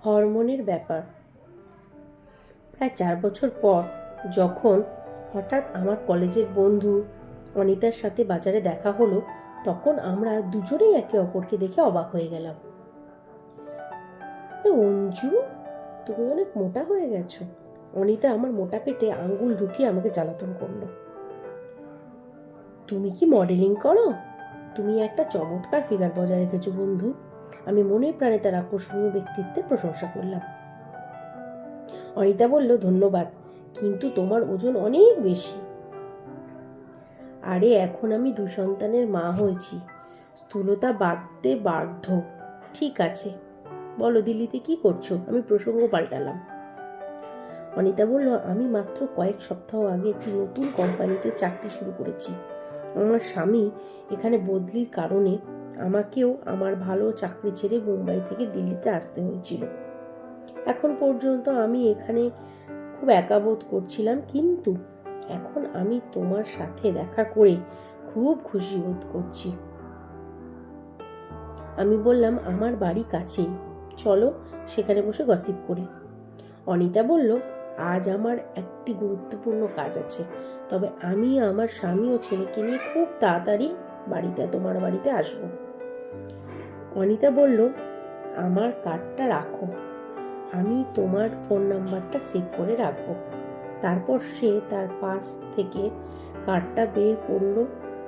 হরমোনের ব্যাপার। প্রায় 4 বছর পর যখন হঠাৎ আমার কলেজের বন্ধু অনিতার সাথে বাজারে দেখা হলো, তখন আমরা দুজনেই একে অপরকে দেখে অবাক হয়ে গেলাম। অঞ্জু, তুমি অনেক মোটা হয়ে গেছো। অনিতা আমার মোটা পেটে আঙ্গুল ঢুকিয়ে আমাকে জ্বালাতন করলো। তুমি কি মডেলিং করো? তুমি একটা চমৎকার ফিগার বজায় রেখেছো বন্ধু। আমি মনে প্রাণে তার আকর্ষণীয় ব্যক্তিত্বের প্রশংসা করলাম। অনিতা বলল, ধন্যবাদ, কিন্তু তোমার ওজন অনেক বেশি। আরে এখন আমি 2 সন্তানের মা হয়েছি, স্থূলতা বাড়তে বাধ্য। ঠিক আছে, বলো দিল্লিতে কি করছো? আমি প্রসঙ্গ পাল্টালাম। অনিতা বলল, আমি মাত্র কয়েক সপ্তাহ আগে একটি নতুন কোম্পানিতে চাকরি শুরু করেছি। আমার স্বামী এখানে বদলির কারণে আমাকেও আমার ভালো চাকরি ছেড়ে মুম্বাই থেকে দিল্লিতে আসতে হয়েছিল। এখন পর্যন্ত আমি এখানে খুব একা বোধ করছিলাম, কিন্তু এখন আমি তোমার সাথে দেখা করে খুব খুশি বোধ করছি। আমি বললাম, আমার বাড়ি কাছেই, চলো সেখানে বসে গসিপ করি। অনিতা বলল, আজ আমার একটি গুরুত্বপূর্ণ কাজ আছে, তবে আমি আমার স্বামী ও ছেলেকে নিয়ে খুব তাড়াতাড়ি তোমার বাড়িতে আসব। অনিতা বলল, আমার কার্ডটা রাখো, আমি তোমার ফোন নাম্বারটা সেভ করে রাখবো। তারপর সে তার পাশ থেকে কার্ডটা বের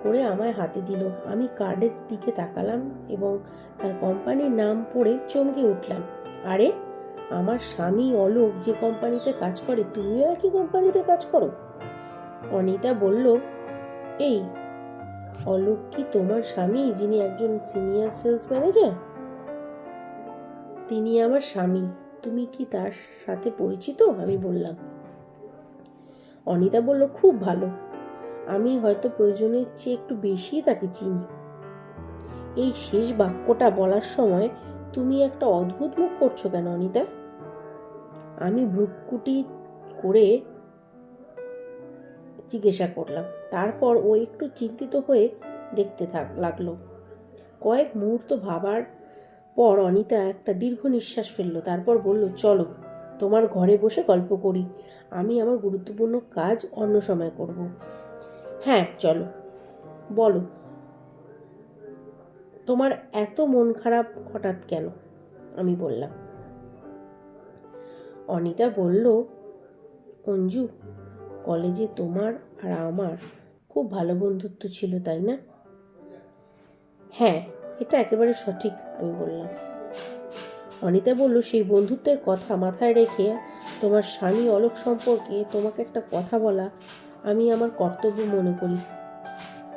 করে আমায় হাতে দিল। আমি কার্ডের দিকে তাকালাম এবং তার কোম্পানির নাম পড়ে চমকে উঠলাম। আরে, আমার স্বামী অলোক যে কোম্পানিতে কাজ করে, তুমিও একই কোম্পানিতে কাজ করো? অনিতা বলল, এই অলোক কি তোমার স্বামী, যিনি একজন সিনিয়র সেলস ম্যানেজার? তিনি আমার স্বামী। তুমি কি তার সাথে পরিচিত? আমি বললাম। অনিতা বলল, খুব ভালো, আমি হয়তো প্রয়োজনের চেয়ে একটু বেশি তাকে চিনি। এই শেষ বাক্যটা বলার সময় তুমি একটা অদ্ভুত মুখ করছো কেন অনিতা? আমি ভ্রুকুটি করে জিজ্ঞাসা করলাম। তারপর ও একটু চিন্তিত হয়ে দেখতে লাগলো। কয়েক মুহূর্ত ভাবার পর অনিতা একটা দীর্ঘ নিঃশ্বাস ফেললো। তারপর বলল, চলো তোমার ঘরে বসে গল্প করি, আমি আমার গুরুত্বপূর্ণ কাজ অন্য সময় করব। হ্যাঁ চলো, বলো তোমার এত মন খারাপ হঠাৎ কেন? আমি বললাম। অনিতা বলল, অঞ্জু, কলেজে তোমার আর আমার খুব ভালো বন্ধুত্ব ছিল, তাই না? হ্যাঁ, এটা একেবারে সঠিক, আমি বললাম। অনিতা বলল, সেই বন্ধুত্বের কথা মাথায় রেখে তোমার স্বামী অলোক সম্পর্কে তোমাকে একটা কথা বলা আমি আমার কর্তব্য মনে করি।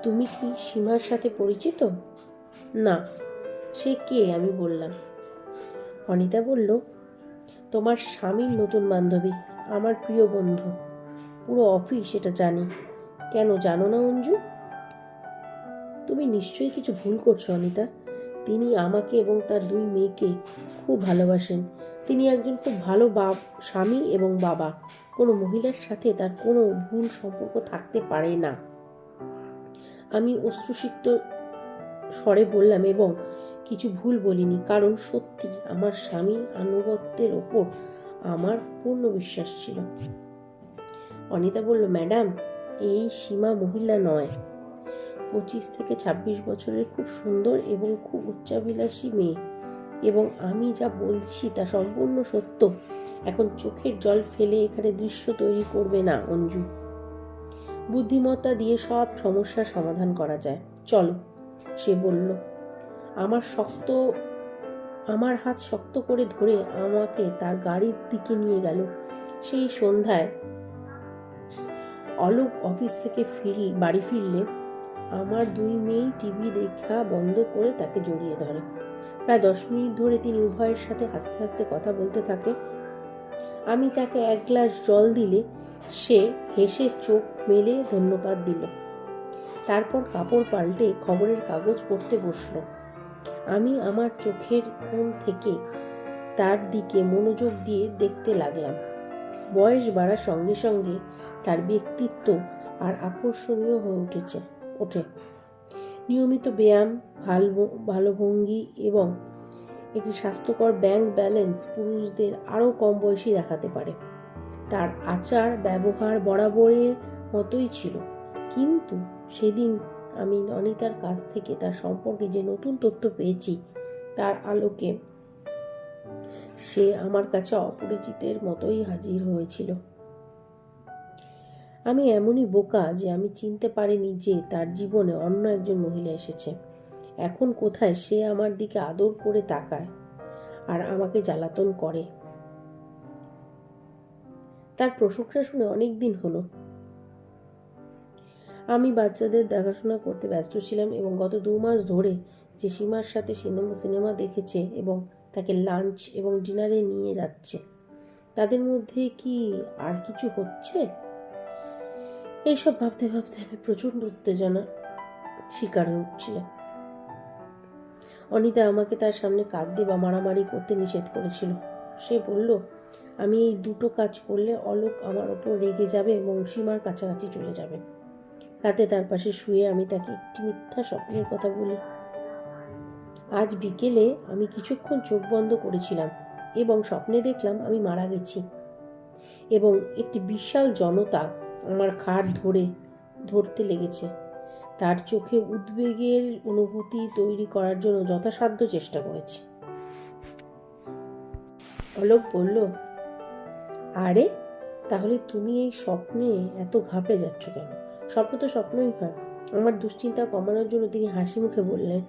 তুমি কি সীমার সাথে পরিচিত? না। সে কে? আমি বললাম। অনিতা বলল, তোমার স্বামীর নতুন বান্ধবী, আমার প্রিয় বন্ধু। পুরো অফিস এটা জানে। কেন জানো না অঞ্জু? তুমি নিশ্চয়ই কিছু ভুল করছো অনিতা। তিনি আমাকে এবং তার 2 মেয়েকে খুব ভালোবাসেন। তিনি একজন খুব ভালো স্বামী এবং বাবা। কোনো মহিলার সাথে তার কোনো ভুল সম্পর্ক থাকতে পারে না। আমি অশ্রুসিক্ত স্বরে বললাম, এবং কিছু ভুল বলিনি, কারণ সত্যি আমার স্বামী আনুগত্যের ওপর আমার পূর্ণ বিশ্বাস ছিল। অনিতা বলল, ম্যাডাম, এই সীমা মহিলা নয়, 25 থেকে 26 বছরের খুব সুন্দর এবং খুব উচ্চাভিলাষী মেয়ে, এবং আমি যা বলছি তা সম্পূর্ণ সত্য। এখন চোখের জল ফেলে এখানে দৃশ্য তৈরি করবে না অঞ্জু। বুদ্ধিমত্তা দিয়ে সব সমস্যার সমাধান করা যায়। চলো, সে বলল। আমার হাত শক্ত করে ধরে আমাকে তার গাড়ির দিকে নিয়ে গেল। সেই সন্ধ্যায় অলোক অফিস থেকে বাড়ি ফিরলে আমার 2 মেয়েই টিভি দেখা বন্ধ করে তাকে জড়িয়ে ধরে। প্রায় 10 মিনিট ধরে তিনি উভয়ের সাথে হাসতে হাসতে কথা বলতে থাকে। আমি তাকে 1 গ্লাস জল দিলে সে হেসে চোখ মেলে ধন্যবাদ দিল। তারপর কাপড় পাল্টে খবরের কাগজ পড়তে বসল। আমি আমার চোখের কোণ থেকে তার দিকে মনোযোগ দিয়ে দেখতে লাগলাম। বয়স বাড়ার সঙ্গে সঙ্গে তার ব্যক্তিত্ব আর আকর্ষণীয় হয়ে ওঠে। নিয়মিত ব্যায়াম, ভালো ভঙ্গি এবং একটি স্বাস্থ্যকর ব্যাংক ব্যালেন্স পুরুষদের আরও কম বয়সী দেখাতে পারে। তার আচার ব্যবহার বরাবরের মতোই ছিল, কিন্তু সেদিন আমি অনিতার কাছ থেকে তার সম্পর্কে যে নতুন তথ্য পেয়েছি তার আলোকে সে আমার কাছে অপরিচিতের মতোই হাজির হয়েছিল। আমি এমনই বোকা যে আমি চিনতে পারিনি যে তার জীবনে অন্য একজন মহিলা এসেছে। এখন কোথায় সে আমার দিকে আদর করে তাকায় আর আমাকে জ্বালাতন করে। তার প্রশংসা শুনে অনেক দিন হলো। আমি বাচ্চাদের দেখাশোনা করতে ব্যস্ত ছিলাম এবং গত 2 মাস ধরে যে সীমার সাথে সিনেমা দেখেছে এবং তাকে লাঞ্চ এবং ডিনারে নিয়ে যাচ্ছে, তাদের মধ্যে কি আর কিছু হচ্ছে? এইসব ভাবতে ভাবতে আমি প্রচন্ড উত্তেজনা শিকার হয়ে উঠছিলাম। অনিতা আমাকে তার সামনে কাঁদতে বা মারামারি করতে নিষেধ করেছিল। সে বলল, আমি এই দুটো কাজ করলে অলোক আমার ওপর রেগে যাবে এবং সীমার কাছাকাছি চলে যাবে। রাতে তার পাশে শুয়ে আমি তাকে একটি মিথ্যা স্বপ্নের কথা বলি। আজ বিকেলে আমি কিছুক্ষণ চোখ বন্ধ করেছিলাম এবং স্বপ্নে দেখলাম আমি মারা গেছি এবং একটি বিশাল জনতা আমার খাট ধরতে লেগেছে। তার চোখে উদ্বেগের অনুভূতি তৈরি করার জন্য যথাসাধ্য চেষ্টা করেছি। অলোক বলল, আরে তাহলে তুমি এই স্বপ্নে এত ঘাবড়ে যাচ্ছ কেন? স্বপ্ন তো স্বপ্নই হয়। আমার দুশ্চিন্তা কমানোর জন্য তিনি হাসি মুখে বললেন।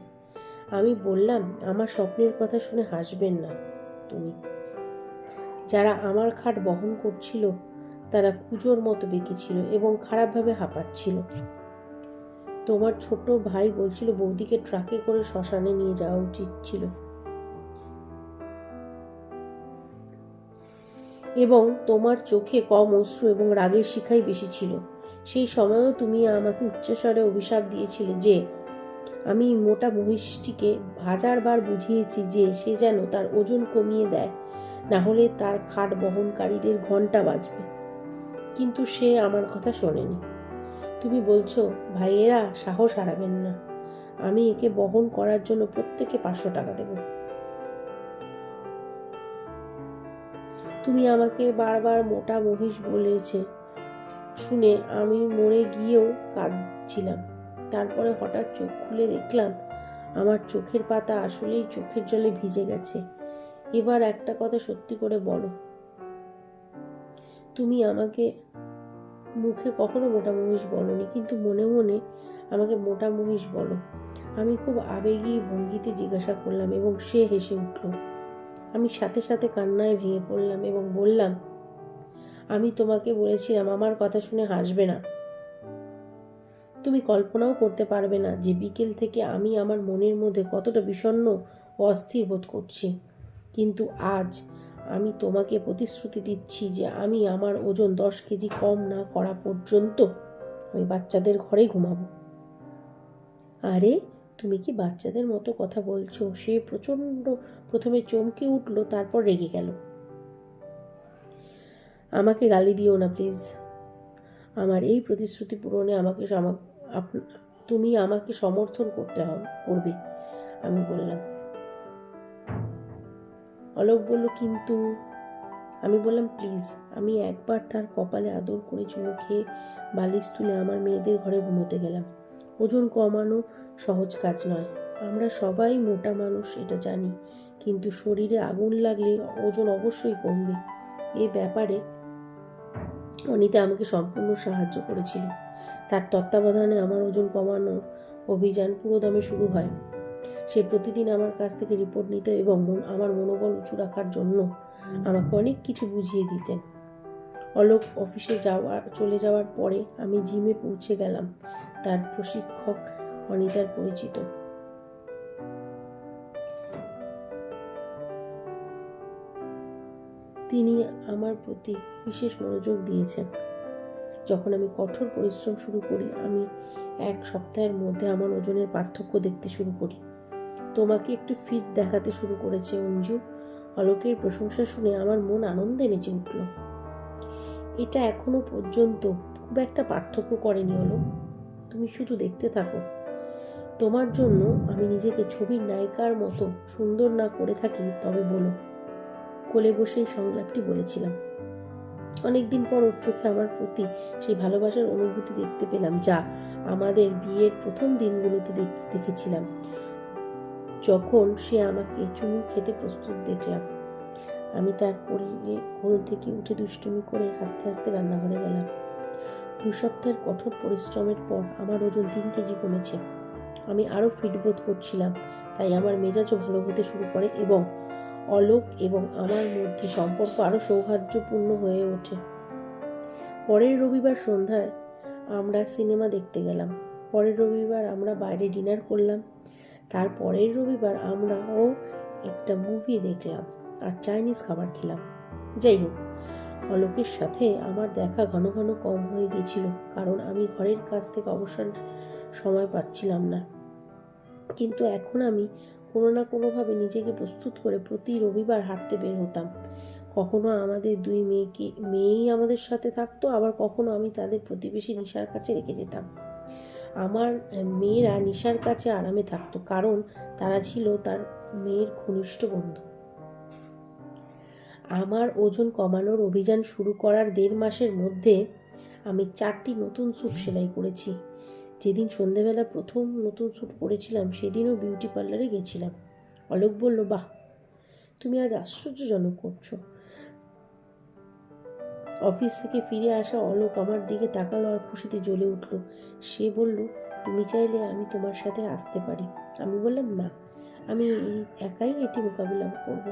আমি বললাম, আমার স্বপ্নের কথা শুনে হাসবেন না তুমি। যারা আমার খাট বহন করছিল তারা কুজোর মতো বেঁকেছিল এবং খারাপভাবে হাঁপাচ্ছিল। তোমার ছোট ভাই বলছিল বৌদিকে ট্রাকে করে শ্মশানে নিয়ে যাওয়া উচিত ছিল এবং তোমার চোখে কম অশ্রু এবং রাগের শিখাই বেশি ছিল। সেই সময়ও তুমি আমাকে উচ্চস্বরে অভিশাপ দিয়েছিলে যে আমি মোটা মহিষটিকে 1000 বার বুঝিয়েছি যে সে যেন তার ওজন কমিয়ে দেয়, না হলে তার খাট বহনকারীদের ঘন্টা বাজবে, কিন্তু সে আমার কথা শোনেনি। তুমি বলছো ভাইয়েরা সাহস হারাবেন না, আমি একে বহন করার জন্য প্রত্যেকে 500 টাকা দেব। তুমি আমাকে বারবার মোটা মহিষ বলেছে শুনে আমি মরে গিয়েও কাঁদছিলাম। তারপরে হঠাৎ চোখ খুলে দেখলাম আমার চোখের পাতা আসলেই চোখের জলে ভিজে গেছে। এবার একটা কথা সত্যি করে বলো, তুমি আমাকে মুখে কখনো মোটা মহিষ বলনি, কিন্তু মনে মনে আমাকে মোটা মহিষ বলো। আমি খুব আবেগী ভঙ্গিতে জিজ্ঞাসা করলাম এবং সে হেসে উঠল। আমি সাথে সাথে কান্নায় ভেঙে পড়লাম এবং বললাম, আমি তোমাকে বলেছিলাম আমার কথা শুনে হাসবে না। তুমি কল্পনাও করতে পারবে না যে বিকেল থেকে আমি আমার মনের মধ্যে কতটা বিষণ্ণ ও অস্থির বোধ করছি। কিন্তু আজ আমি তোমাকে প্রতিশ্রুতি দিচ্ছি যে আমি আমার ওজন 10 কেজি কম না করা পর্যন্ত আমি বাচ্চাদের ঘরে ঘুমাবো। আরে তুমি কি বাচ্চাদের মতো কথা বলছো? সে প্রথমে চমকে উঠল, তারপর রেগে গেল। আমাকে গালি দিও না প্লিজ। আমার এই প্রতিশ্রুতি পূরণে তুমি আমাকে সমর্থন করবে, আমি বললাম। অলোক বলল, কিন্তু আমি বললাম, প্লিজ। আমি একবার তার কপালে আদর করে চুমু খেয়ে বালিশ তুলে আমার মেয়েদের ঘরে ঘুমোতে গেলাম। ওজন কমানো সহজ কাজ নয়, আমরা সবাই মোটা মানুষ এটা জানি, কিন্তু শরীরে আগুন লাগলে ওজন অবশ্যই কমবে। এই ব্যাপারে অনিতা আমাকে সম্পূর্ণ সাহায্য করেছিল। তার তত্ত্বাবধানে আমার ওজন কমানোর অভিযান পুরোদমে শুরু হয়। সে প্রতিদিন আমার কাছ থেকে রিপোর্ট নিত এবং আমার মনোবল উঁচু রাখার জন্য আমাকে অনেক কিছু বুঝিয়ে দিতেন। অলোক অফিসে চলে যাওয়ার পরে আমি জিমে পৌঁছে গেলাম। তার প্রশিক্ষক অনিতার পরিচিত। তিনি আমার প্রতি বিশেষ মনোযোগ দিয়েছেন। যখন আমি কঠোর পরিশ্রম শুরু করি, আমি 1 সপ্তাহের মধ্যে আমার ওজনের পার্থক্য দেখতে শুরু করি। তোমাকে একটু ফিট দেখাতে শুরু করেছে অঞ্জু। অলোকের প্রশংসা শুনে আমার মন আনন্দে নেচে উঠল। এটা এখনো পর্যন্ত খুব একটা পার্থক্য করেনি অলোক, তুমি শুধু দেখতে থাকো। তোমার জন্য আমি নিজেকে ছবির নায়িকার মতো সুন্দর না করে থাকি তবে বলো। কোলে বসেই সংলাপটি বলেছিলাম। অনেকদিন পর ওর চোখে আমার প্রতি সেই ভালোবাসার অনুভূতি দেখতে পেলাম, যা আমাদের বিয়ের প্রথম দিনগুলোতে দেখেছিলাম, যখন সে আমাকে চুমু খেতে প্রস্তুত দেখলাম। আমি তার কোল থেকে উঠে দুষ্টুমি করে হাসতে হাসতে রান্নাঘরে গেলাম। 2 সপ্তাহের কঠোর পরিশ্রমের পর আমার ওজন 3 কেজি কমেছে। আমি আরও ফিট বোধ করছিলাম, তাই আমার মেজাজও ভালো হতে শুরু করে এবং অলোক এবং আমার মধ্যে সম্পর্ক আরও সৌহার্দ্যপূর্ণ হয়ে ওঠে। পরের রবিবার সন্ধ্যায় আমরা সিনেমা দেখতে গেলাম। পরের রবিবার আমরা বাইরে ডিনার করলাম। তার পরের রবিবার আমরাও একটা মুভি দেখলাম আর চাইনিজ খাবার খেলাম। যাই হোক, অলোকের সাথে আমার দেখা ঘন ঘন কম হয়ে গেছিল, কারণ আমি ঘরের কাজ থেকে অবসর সময় পাচ্ছিলাম না। কিন্তু এখন আমি কোনো না কোনোভাবে নিজেকে প্রস্তুত করে প্রতি রবিবার হাঁটতে বের হতাম। কখনো আমাদের 2 মেয়েই আমাদের সাথে থাকতো, আবার কখনো আমি তাদের প্রতিবেশী নিশার কাছে রেখে যেতাম। আমার মেয়েরা নিশার কাছে আরামে থাকতো, কারণ তারা ছিল তার মেয়ের ঘনিষ্ঠ বন্ধু। আমার ওজন কমানোর অভিযান শুরু করার 1.5 মাসের মধ্যে আমি 4টি নতুন স্যুট সেলাই করেছি। যেদিন সন্ধেবেলা প্রথম নতুন স্যুট পরেছিলাম সেদিনও বিউটি পার্লারে গেছিলাম। অলোক বলল, বাহ, তুমি আজ আশ্চর্যজনক করছো। অফিস থেকে ফিরে আসা অলোক আমার দিকে তাকালো আর খুশিতে জ্বলে উঠল। সে বলল, তুমি চাইলে আমি তোমার সাথে আসতে পারি। আমি বললাম, না, আমি একাই এটি মোকাবিলা করব।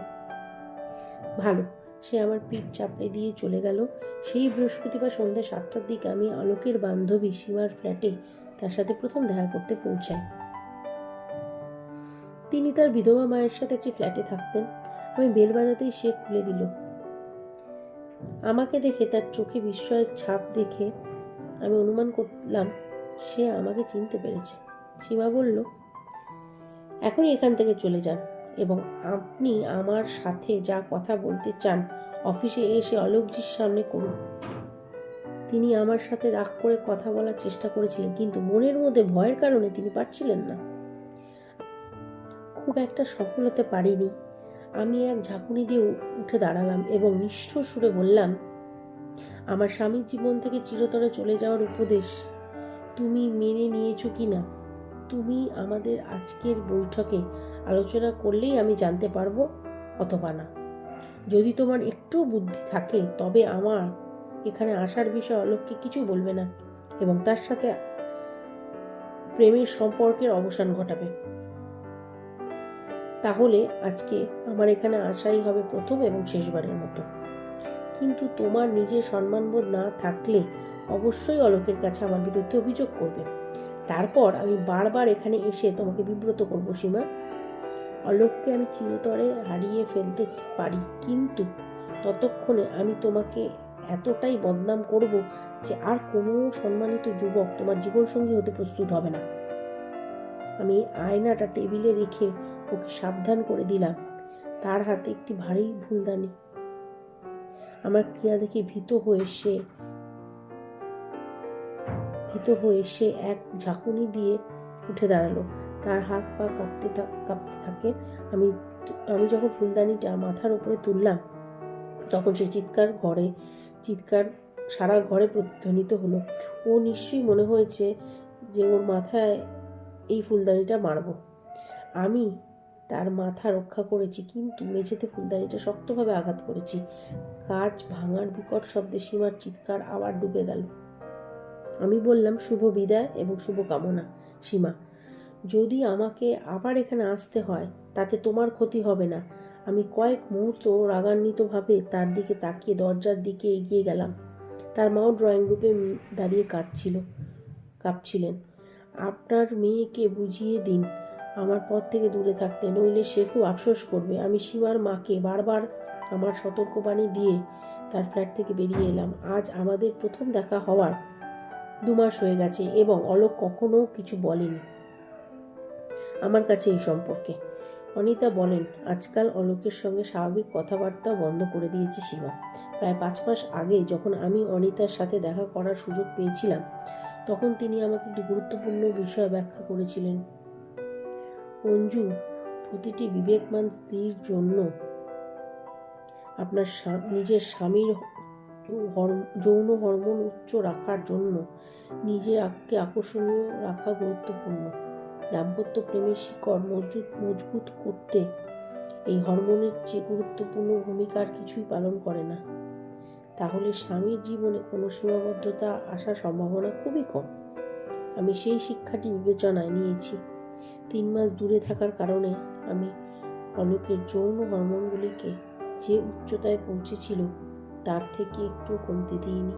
ভালো। সে আমার পিঠ চাপড়ে দিয়ে চলে গেল। সেই বৃহস্পতিবার সন্ধ্যা 7টার দিকে আমি অলোকের বান্ধবী সীমার ফ্ল্যাটে তার সাথে প্রথম দেখা করতে পৌঁছাই। তিনি তার বিধবা মায়ের সাথে একটি ফ্ল্যাটে থাকতেন। আমি বেল বাজাতেই সে খুলে দিল। আমাকে দেখে তার চোখে বিস্ময়ের ছাপ দেখে আমি অনুমান করলাম সে আমাকে চিনতে পেরেছে। সীমা বলল, এখনই এখান থেকে চলে যান এবং আপনি আমার সাথে যা কথা বলতে চান অফিসে এসে অলোকজির সামনে করুন। তিনি আমার সাথে রাগ করে কথা বলার চেষ্টা করেছিলেন, কিন্তু মনের মধ্যে ভয়ের কারণে তিনি পারছিলেন না। খুব একটা সফল হতে পারিনি। আমি এক ঝাঁকুনি দিয়ে উঠে দাঁড়ালাম এবং নিষ্ঠুর সুরে বললাম, আমার স্বামীর জীবন থেকে চিরতরে চলে যাওয়ার উপদেশ তুমি মেনে নিয়েছো কিনা তুমি আমাদের আজকের বৈঠকে আলোচনা করলেই আমি জানতে পারবো, অথবা না। যদি তোমার একটু বুদ্ধি থাকে তবে আমার এখানে আসার বিষয়ে অলোককে কিছু বলবে না এবং তার সাথে প্রেমের সম্পর্কের অবসান ঘটাবে। তাহলে আজকে আমার এখানে আসাই হবে প্রথম এবং শেষবারের মতো। কিন্তু তোমার নিজের সম্মানবোধ না থাকলে অবশ্যই অলোকের কাছে আমার বিরুদ্ধে অভিযোগ করবে। তারপর আমি বারবার এখানে এসে তোমাকে বিব্রত করব সীমা। অলোককে আমি চিরতরে হারিয়ে ফেলতে পারি, কিন্তু ততক্ষণে আমি তোমাকে এতটাই বদনাম করব যে আর কোনো সম্মানিত যুবক তোমার জীবনসঙ্গী হতে প্রস্তুত হবে না। আমি আয়নাটা টেবিলে রেখে ওকে সাবধান করে দিলাম। তার হাতে একটি ভারী ফুলদানি। আমার ক্রিয়া দেখে ভীত হয়ে সে এক ঝাঁকুনি দিয়ে উঠে দাঁড়ালো। তার হাত পা কাঁপতে থাকে। আমি যখন ফুলদানিটা মাথার উপরে তুললাম তখন সে চিৎকার সারা ঘরে প্রতিধ্বনিত হলো। ও নিশ্চয়ই মনে হয়েছে যে ওর মাথায় এই ফুলদানিটা মারব। আমি তার মাথা রক্ষা করেছি, কিন্তু মেঝেতে ফুলদানিটা শক্তভাবে আঘাত করেছি। কাঁচ ভাঙার বিকট শব্দে সীমার চিৎকার আবার ডুবে গেল। আমি বললাম, শুভ বিদায় এবং শুভ কামনা সীমা। যদি আমাকে আবার এখানে আসতে হয় তাতে তোমার ক্ষতি হবে না। আমি কয়েক মুহূর্ত রাগান্বিতভাবে তার দিকে তাকিয়ে দরজার দিকে এগিয়ে গেলাম। তার মাও ড্রয়িং রুমে দাঁড়িয়ে কাঁপছিলেন। আপনার মেয়েকে বুঝিয়ে দিন আমার পথ থেকে দূরে থাকতে, নইলে সে খুব আফসোস করবে। আমি সীমার মাকে বারবার আমার সতর্কবাণী দিয়ে তার ফ্ল্যাট থেকে বেরিয়ে এলাম। আজ আমাদের প্রথম দেখা হওয়ার 2 মাস হয়ে গেছে এবং অলোক কখনো কিছু বলেনি আমার কাছে এই সম্পর্কে। অনিতা বলেন, আজকাল অলোকের সঙ্গে স্বাভাবিক কথাবার্তা বন্ধ করে দিয়েছে সীমা। প্রায় 5 মাস আগে যখন আমি অনিতার সাথে দেখা করার সুযোগ পেয়েছিলাম তখন তিনি আমাকে একটি গুরুত্বপূর্ণ বিষয় ব্যাখ্যা করেছিলেন। অঞ্জু, প্রতিটি বিবেকবান স্ত্রীর জন্য আপনার নিজের স্বামীর যৌন হরমোন উচ্চ রাখার জন্য নিজেকে আকর্ষণীয় রাখা গুরুত্বপূর্ণ। দাম্পত্য প্রেমের শিকড় মজবুত করতে এই হরমোনের চেয়ে গুরুত্বপূর্ণ ভূমিকা আর কিছুই পালন করে না। তাহলে স্বামীর জীবনে কোনো সীমাবদ্ধতা আসার সম্ভাবনা খুবই কম। আমি সেই শিক্ষাটি বিবেচনায় নিয়েছি। 3 মাস দূরে থাকার কারণে আমি অলোকের যৌন হরমোনগুলিকে যে উচ্চতায় পৌঁছেছিল তার থেকে একটু কমতে দিইনি।